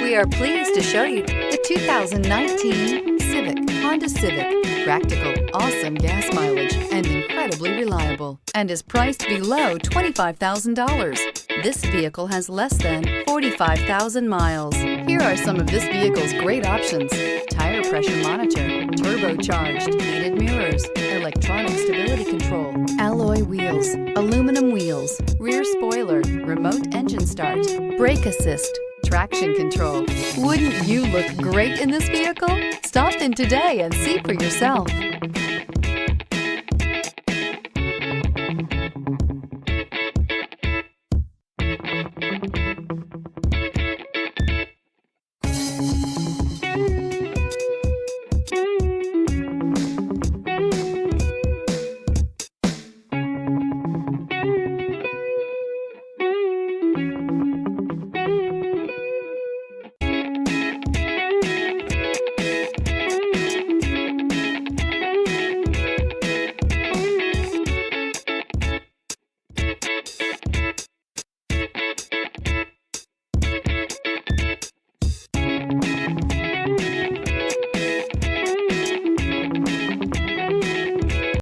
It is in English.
We are pleased to show you the 2019 Honda Civic. Practical, awesome gas mileage, and incredibly reliable, and is priced below $25,000. This vehicle has less than 45,000 miles. Here are some of this vehicle's great options: tire pressure monitor, turbocharged, heated mirrors, electronic stability control, alloy wheels, aluminum wheels, rear spoiler, remote engine start, brake assist, traction control. Wouldn't you look great in this vehicle? Stop in today and see for yourself.